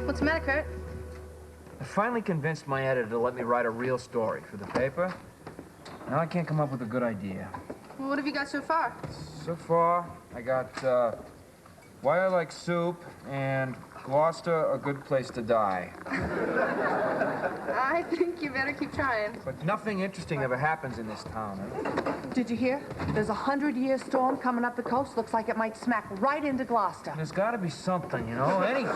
What's the matter, Kurt? I finally convinced my editor to let me write a real story for the paper. Now I can't come up with a good idea. Well, what have you got so far? So far, I got, Why I Like Soup and Gloucester, A Good Place to Die. I think you better keep trying. But nothing interesting ever happens in this town, huh? Did you hear? There's a 100-year storm coming up the coast. Looks like it might smack right into Gloucester. There's got to be something, you know, anything.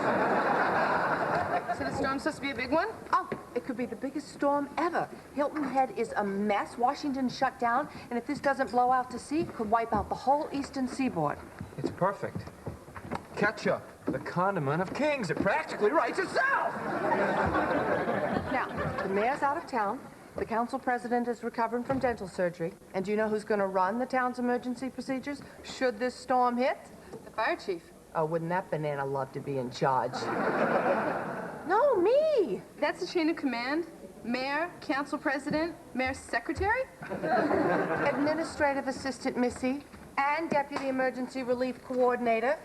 So the storm's supposed to be a big one? Oh, it could be the biggest storm ever. Hilton Head is a mess. Washington's shut down. And if this doesn't blow out to sea, it could wipe out the whole eastern seaboard. It's perfect. Ketchup, the condiment of kings. It practically writes itself. Now, the mayor's out of town. The council president is recovering from dental surgery. And do you know who's going to run the town's emergency procedures should this storm hit? The fire chief. Oh, wouldn't that banana love to be in charge? No, me. That's the chain of command? Mayor, council president, mayor's secretary? Administrative assistant, Missy, and deputy emergency relief coordinator.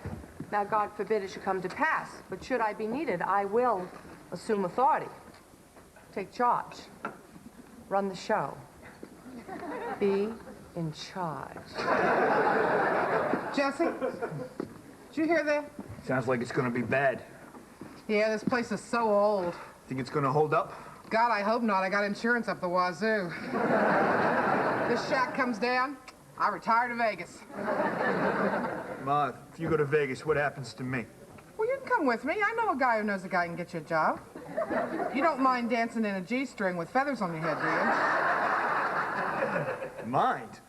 Now, God forbid it should come to pass, but should I be needed, I will assume authority. Take charge. Run the show. Be in charge. Jesse, did you hear that? Sounds like it's going to be bad. Yeah, this place is so old. Think it's going to hold up? God, I hope not. I got insurance up the wazoo. This shack comes down, I retire to Vegas. Ma, if you go to Vegas, what happens to me? Well, you can come with me. I know a guy who knows a guy who can get you a job. You don't mind dancing in a G-string with feathers on your head, do you? Mind?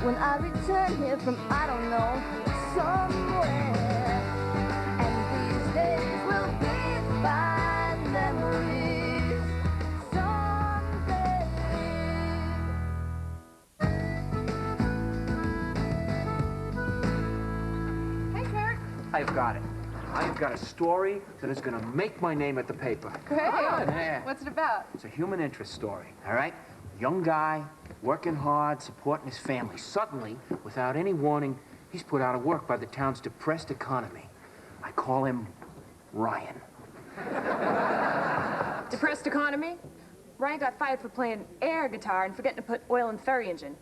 When I return here from, I don't know, somewhere, and these days will be fine memories someday. Hey, Kurt. I've got it. I've got a story that is going to make my name at the paper. Great. Yeah. What's it about? It's a human interest story, all right? Young guy, working hard, supporting his family. Suddenly, without any warning, he's put out of work by the town's depressed economy. I call him Ryan. Depressed economy? Ryan got fired for playing air guitar and forgetting to put oil in the ferry engine.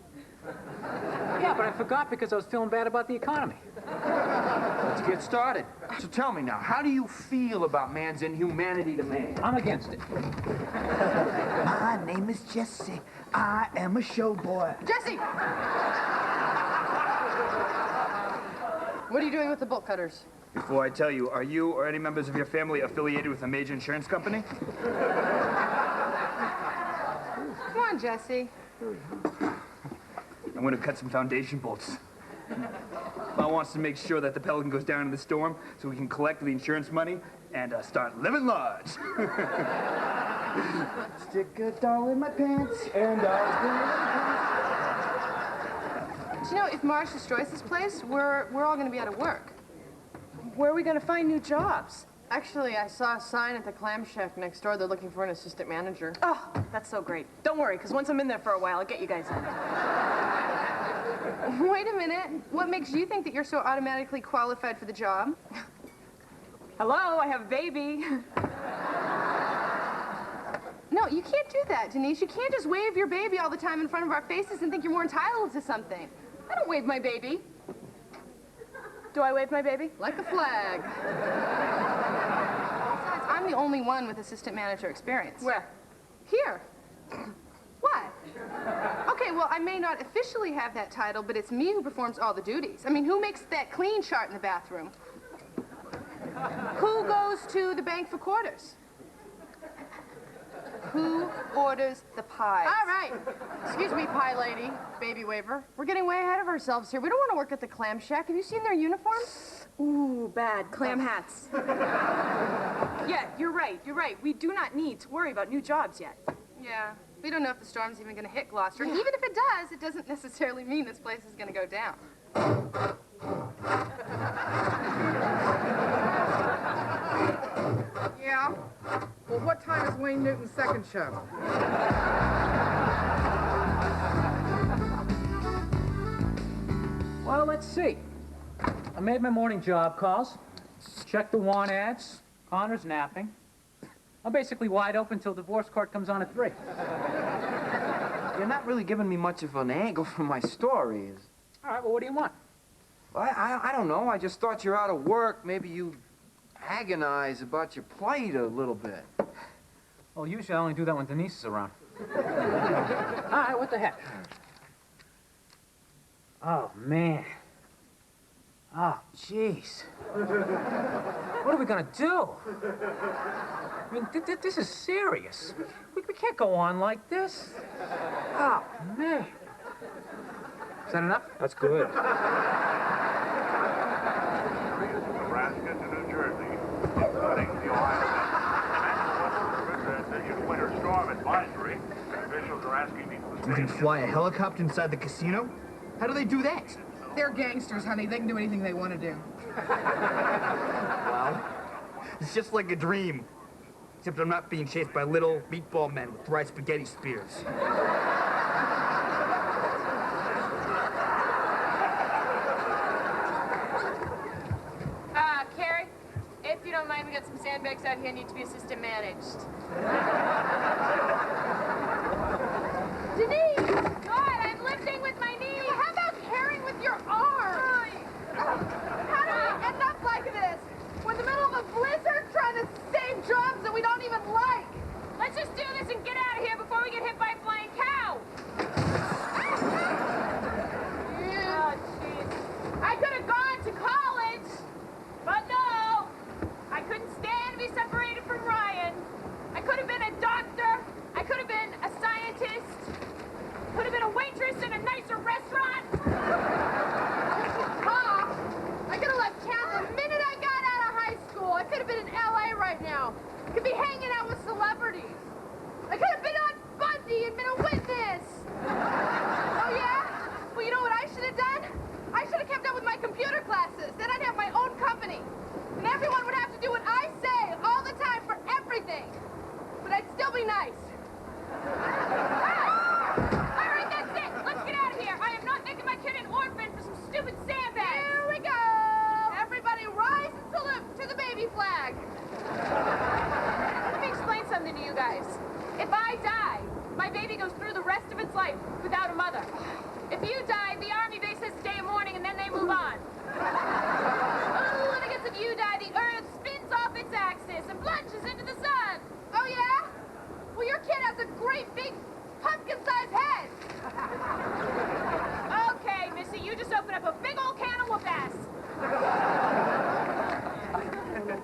Yeah, but I forgot because I was feeling bad about the economy. Let's get started. So tell me now, how do you feel about man's inhumanity to man? I'm against it. My name is Jesse. I am a showboy. Jesse! What are you doing with the bolt cutters? Before I tell you, are you or any members of your family affiliated with a major insurance company? Come on, Jesse. I'm going to cut some foundation bolts. Ma wants to make sure that the Pelican goes down in the storm so we can collect the insurance money and start living large. Stick a doll in my pants and Do you know, if Marsh destroys this place, we're all going to be out of work. Where are we going to find new jobs? Actually, I saw a sign at the clam shack next door. They're looking for an assistant manager. Oh, that's so great. Don't worry, because once I'm in there for a while, I'll get you guys in. Wait a minute. What makes you think that you're so automatically qualified for the job? Hello, I have a baby. No, you can't do that, Denise. You can't just wave your baby all the time in front of our faces and think you're more entitled to something. I don't wave my baby. Do I wave my baby? Like a flag. Besides, I'm the only one with assistant manager experience. Where? Here. What? Okay, well, I may not officially have that title, but it's me who performs all the duties. I mean, who makes that clean chart in the bathroom? Who goes to the bank for quarters? Who orders the pies? All right. Excuse me, pie lady, baby waver. We're getting way ahead of ourselves here. We don't want to work at the clam shack. Have you seen their uniforms? Ooh, bad. Clam hats. Yeah, you're right. You're right. We do not need to worry about new jobs yet. Yeah. We don't know if the storm's even going to hit Gloucester. And even if it does, it doesn't necessarily mean this place is going to go down. Yeah? Well, what time is Wayne Newton's second show? let's see. I made my morning job calls, checked the want ads, Connor's napping. I'm basically wide open till divorce court comes on at 3. You're not really giving me much of an angle for my stories. All right, well, what do you want? Well, I don't know. I just thought you're out of work. Maybe you agonize about your plight a little bit. Well, usually I only do that when Denise is around. All right, what the heck? Oh, man. Oh, jeez. What are we gonna do? I mean, this is serious. We can't go on like this. Oh, man. Is that enough? That's good. Nebraska to New Jersey, including the Ohio National Winter Storm Advisory. Officials are asking people to You can fly a helicopter inside the casino? How do they do that? They're gangsters, honey. They can do anything they want to do. Well, it's just like a dream. Except I'm not being chased by little meatball men with fried spaghetti spears. Carrie, if you don't mind, we got some sandbags out here need to be assistant managed. Denise! God, I'm lifting with my knees! How about carrying with your arm? How do we end up like this? We're in the middle of a blizzard trying to save jobs that we don't even like. Let's just do this and get out of here before we get hit by a flying cow. Oh, jeez. I could have gone to college, but no. I couldn't stand to be separated from Ryan. I could have been a doctor. I could have been a scientist. Could have been a waitress in a nicer restaurant. I could have left town the minute I got out of high school. I could have been in LA right now. I could be hanging out with celebrities. I could have been on Bundy and been a witness. Oh, yeah? Well, you know what I should have done? I should have kept up with my computer classes. Then I'd have my own company. And everyone would have to do what I say all the time for everything. But I'd still be nice. All right, that's it. Let's get out of here. I am not making my kid an orphan for some stupid sandbags. Here we go. Everybody rise and salute to the baby flag. Let me explain something to you guys. If I die, my baby goes through the rest of its life without a mother. If you die, the army base has to stay in mourning and then they move on. Oh, and I guess if you die, the earth spins off its axis and plunges into the sun. Oh, yeah? Well, your kid has a great big pumpkin-sized head. Okay, Missy, you just opened up a big old can of whoop-ass.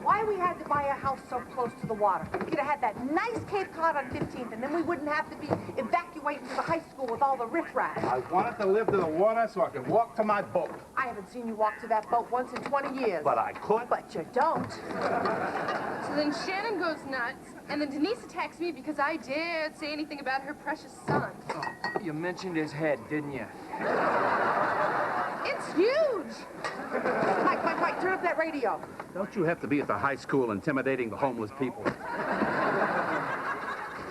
Why we had to buy a house so close to the water. We could have had that nice Cape Cod on 15th, and then we wouldn't have to be evacuating to the high school with all the riffraff. I wanted to live to the water so I could walk to my boat. I haven't seen you walk to that boat once in 20 years. But I could. But you don't. So then Shannon goes nuts, and then Denise attacks me because I dared say anything about her precious son. Oh, you mentioned his head, didn't you? It's huge! Mike, turn up that radio. Don't you have to be at the high school intimidating the homeless people?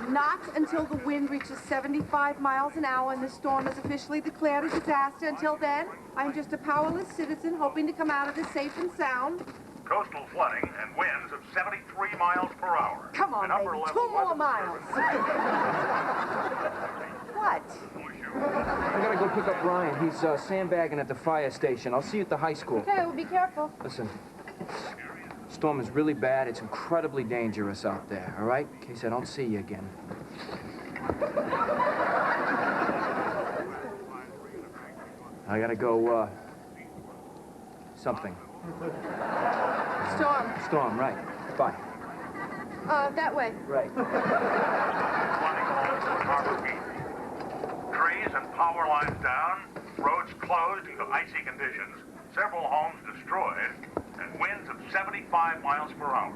Not until the wind reaches 75 miles an hour and the storm is officially declared a disaster. Until then, I'm just a powerless citizen hoping to come out of this safe and sound. Coastal flooding and winds of 73 miles per hour. Come on, baby, 2 more miles. What? I gotta go pick up Ryan. He's sandbagging at the fire station. I'll see you at the high school. Okay, well, be careful. Listen, storm is really bad. It's incredibly dangerous out there, all right? In case I don't see you again. I gotta go, something. Storm, right. Bye. That way. Right. Trees and power lines down, roads closed due to icy conditions, several homes destroyed, and winds of 75 miles per hour.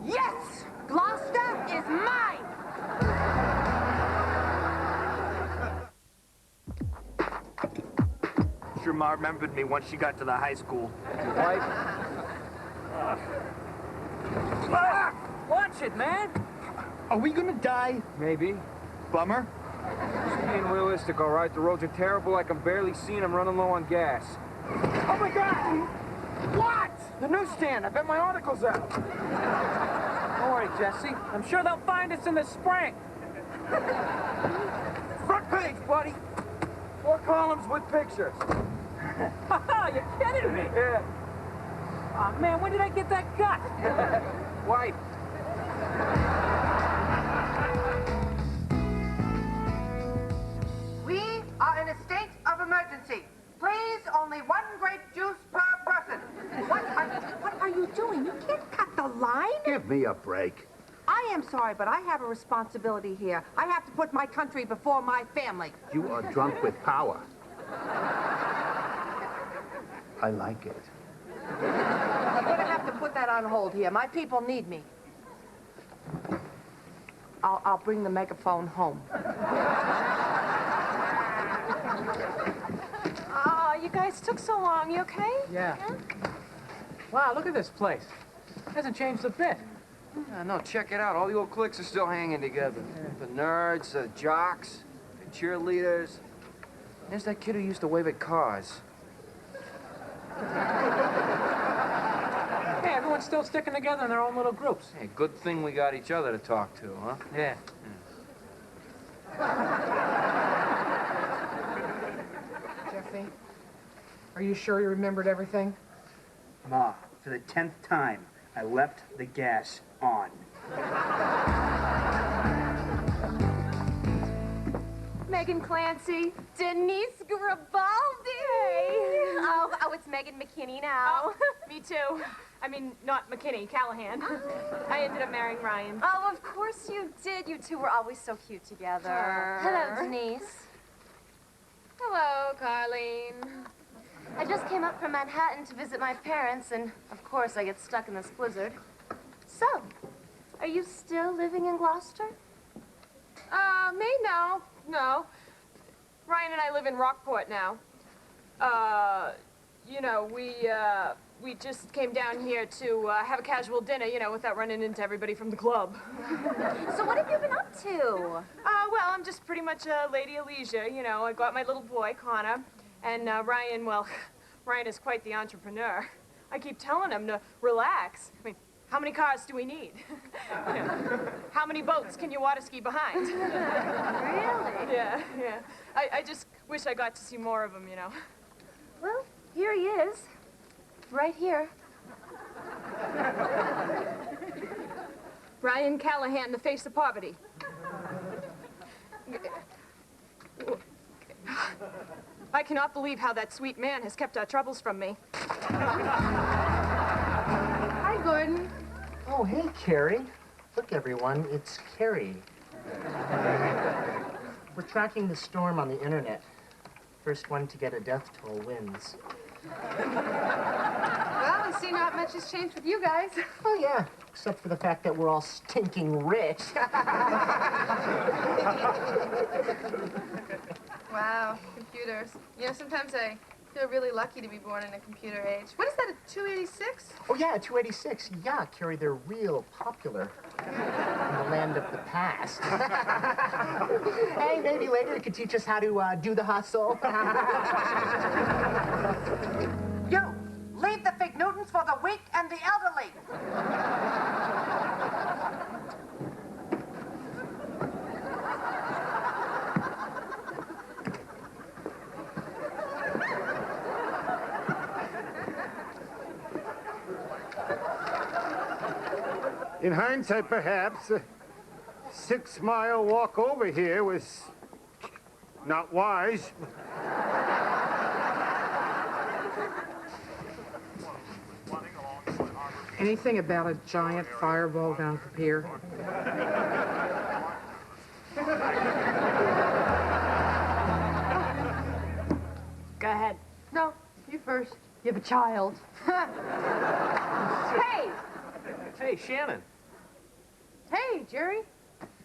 Yes! Gloucester is mine! Sure, Ma remembered me once she got to the high school. Wife? Watch it, man. Are we gonna die? Maybe. Bummer. Just being realistic, all right? The roads are terrible. I can barely see them. I'm running low on gas. Oh, my God! What? The newsstand. I bet my article's out. Don't worry, Jesse. I'm sure they'll find us in the spring. Front page, buddy. 4 columns with pictures. You're kidding me. Yeah. Oh, man, when did I get that cut? White. We are in a state of emergency. Please, only 1 grape juice per person. What are you doing? You can't cut the line. Give me a break. I am sorry, but I have a responsibility here. I have to put my country before my family. You are drunk with power. I like it. I'm going to have to put that on hold here. My people need me. I'll bring the megaphone home. Oh, you guys took so long. You okay? Yeah. Wow, look at this place. Hasn't changed a bit. No, check it out. All the old cliques are still hanging together. The nerds, the jocks, the cheerleaders. There's that kid who used to wave at cars. Hey, everyone's still sticking together in their own little groups. Hey, good thing we got each other to talk to, huh? Yeah. Jeffy, are you sure you remembered everything? Ma, for the 10th time, I left the gas on. Megan Clancy, Denise Garibaldi. Oh, it's Megan McKinney now. Oh, me too. I mean, not McKinney, Callahan. I ended up marrying Ryan. Oh, of course you did. You two were always so cute together. Hello, Denise. Hello, Carlene. I just came up from Manhattan to visit my parents, and of course I get stuck in this blizzard. So, are you still living in Gloucester? Me? No. Ryan and I live in Rockport now. You know, we just came down here to have a casual dinner, you know, without running into everybody from the club. So what have you been up to? Well, I'm just pretty much a lady of leisure, you know. I got my little boy, Connor, and Ryan, well, Ryan is quite the entrepreneur. I keep telling him to relax. I mean, how many cars do we need? You know, how many boats can you water ski behind? Really? Yeah. I just wish I got to see more of him, you know. Well, here he is. Right here. Ryan Callahan, the face of poverty. I cannot believe how that sweet man has kept our troubles from me. Hi, Gordon. Oh, hey, Carrie. Look, everyone, it's Carrie. We're tracking the storm on the internet. First one to get a death toll wins. Well, I see not much has changed with you guys. Oh, yeah, except for the fact that we're all stinking rich. Wow, computers. You know, sometimes I feel really lucky to be born in a computer age. What is that, a 286? Oh, yeah, 286. Yeah, Carrie, they're real popular in the land of the past. Hey, maybe later you could teach us how to do the hustle. You, leave the fig Newtons for the weak and the elderly. In hindsight, perhaps, a 6-mile walk over here was not wise. Anything about a giant fireball down at the pier? Go ahead. No, you first. You have a child. Hey! Hey, Shannon. Hey, Jerry.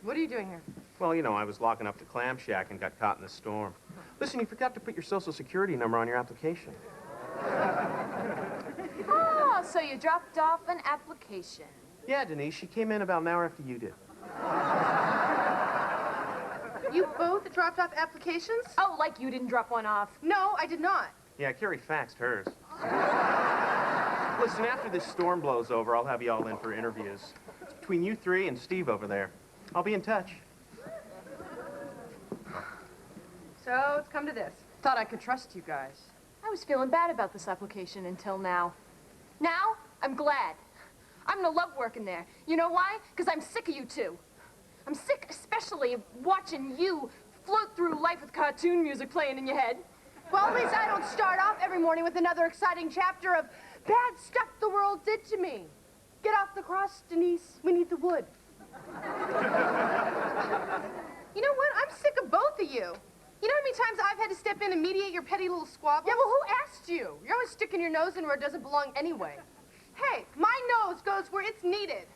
What are you doing here? Well, you know, I was locking up the clam shack and got caught in the storm. Listen, you forgot to put your social security number on your application. Oh, so you dropped off an application. Yeah, Denise, she came in about an hour after you did. You both dropped off applications? Oh, like you didn't drop one off. No, I did not. Yeah, Carrie faxed hers. Listen, after this storm blows over, I'll have you all in for interviews. It's between you three and Steve over there. I'll be in touch. So it's come to this. Thought I could trust you guys. I was feeling bad about this application until now. Now, I'm glad. I'm gonna love working there. You know why? Because I'm sick of you two. I'm sick especially of watching you float through life with cartoon music playing in your head. Well, at least I don't start off every morning with another exciting chapter of bad stuff the world did to me. Get off the cross, Denise. We need the wood. You know what? I'm sick of both of you. You know how many times I've had to step in and mediate your petty little squabbles? Yeah, well, who asked you? You're always sticking your nose in where it doesn't belong anyway. Hey, my nose goes where it's needed.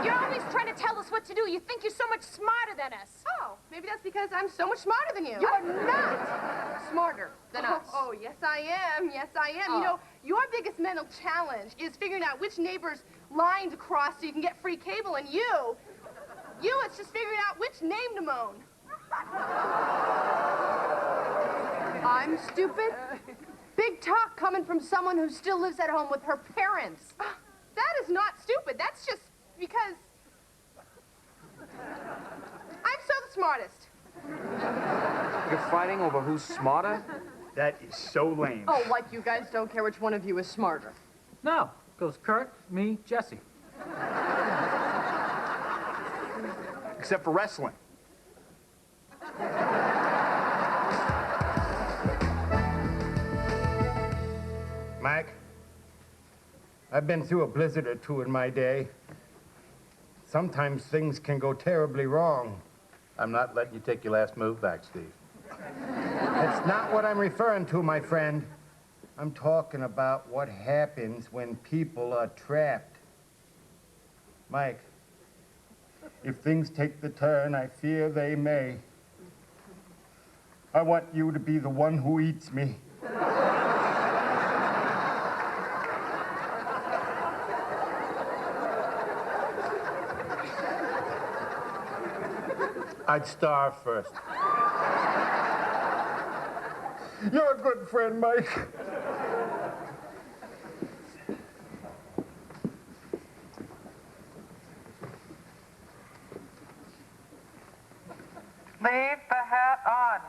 You're always trying to tell us what to do. You think you're so much smarter than us. Oh, maybe that's because I'm so much smarter than you. You're not smarter than us. Oh, yes, I am. Yes, I am. You know, your biggest mental challenge is figuring out which neighbor's line to cross so you can get free cable, and it's just figuring out which name to moan. I'm stupid? Big talk coming from someone who still lives at home with her parents. That is not stupid. That's just because I'm so the smartest. You're fighting over who's smarter? That is so lame. Oh, like you guys don't care which one of you is smarter. No, goes Kurt, me, Jesse. Except for wrestling. Mike, I've been through a blizzard or two in my day. Sometimes things can go terribly wrong. I'm not letting you take your last move back, Steve. That's not what I'm referring to, my friend. I'm talking about what happens when people are trapped. Mike, if things take the turn I fear they may, I want you to be the one who eats me. I'd starve first. You're a good friend, Mike. Leave the hat on.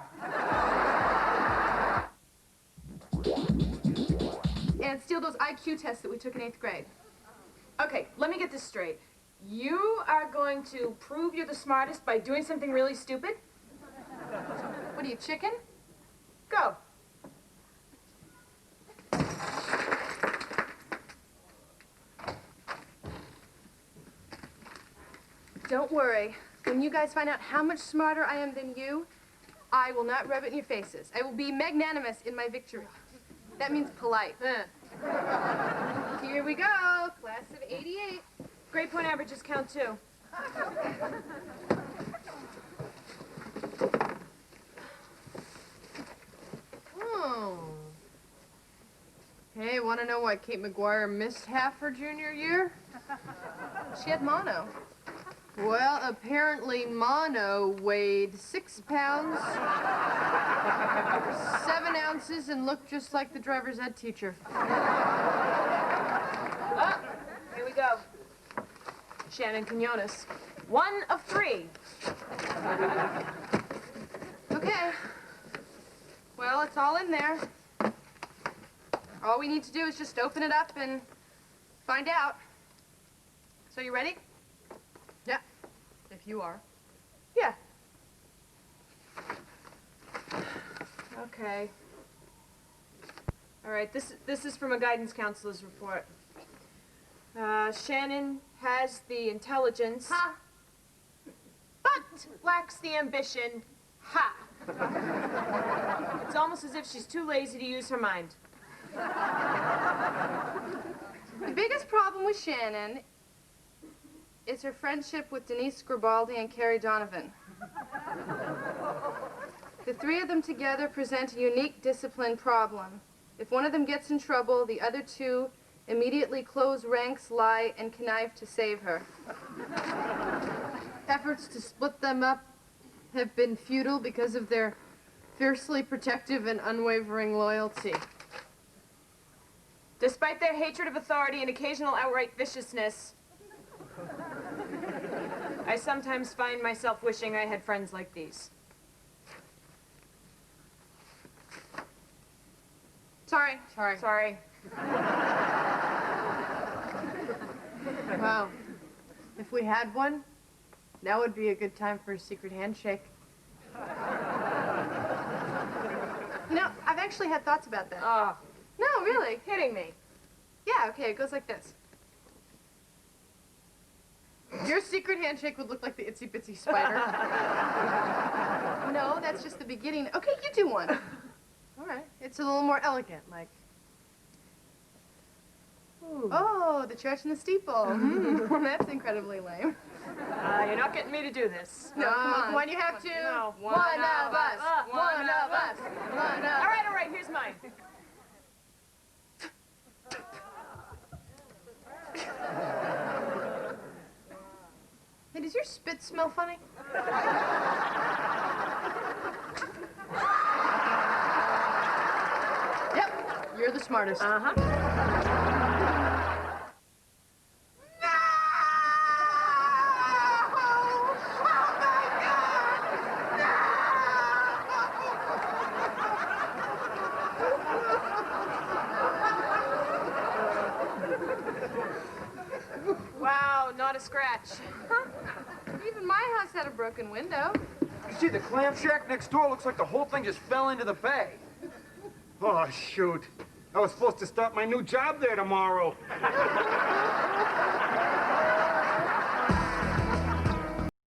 And steal those IQ tests that we took in 8th grade. Okay, let me get this straight. You are going to prove you're the smartest by doing something really stupid? What are you, chicken? Go. Don't worry. When you guys find out how much smarter I am than you, I will not rub it in your faces. I will be magnanimous in my victory. That means polite. Here we go, class of '88. Grade point averages count too. Hey, want to know why Kate McGuire missed half her junior year? She had mono. Well, apparently mono weighed 6 pounds, 7 ounces, and looked just like the driver's ed teacher. Oh, here we go. Shannon Quinones. 1 of 3. Okay. Well, it's all in there. All we need to do is just open it up and find out. So you ready? Yeah, if you are. Yeah. Okay. All right, this is from a guidance counselor's report. Shannon has the intelligence, but lacks the ambition, It's almost as if she's too lazy to use her mind. The biggest problem with Shannon is her friendship with Denise Scribaldi and Carrie Donovan. The three of them together present a unique discipline problem. If one of them gets in trouble, the other two immediately close ranks, lie, and connive to save her. Efforts to split them up have been futile because of their fiercely protective and unwavering loyalty. Despite their hatred of authority and occasional outright viciousness, I sometimes find myself wishing I had friends like these. Sorry. Sorry. Well, if we had one, now would be a good time for a secret handshake. You know, I've actually had thoughts about that. Oh. No, really. Kidding me. Yeah, okay, it goes like this. Your secret handshake would look like the itsy bitsy spider. No, that's just the beginning. Okay, you do one. All right. It's a little more elegant, like. Ooh. Oh, the church and the steeple. Well, that's incredibly lame. You're not getting me to do this. No, come on, you have to. No. One of us. One of us. One of us. All right, here's mine. Hey, does your spit smell funny? Yep, you're the smartest. Wow, not a scratch. Even my house had a broken window. You see, the clam shack next door looks like the whole thing just fell into the bay. Oh, shoot. I was supposed to start my new job there tomorrow.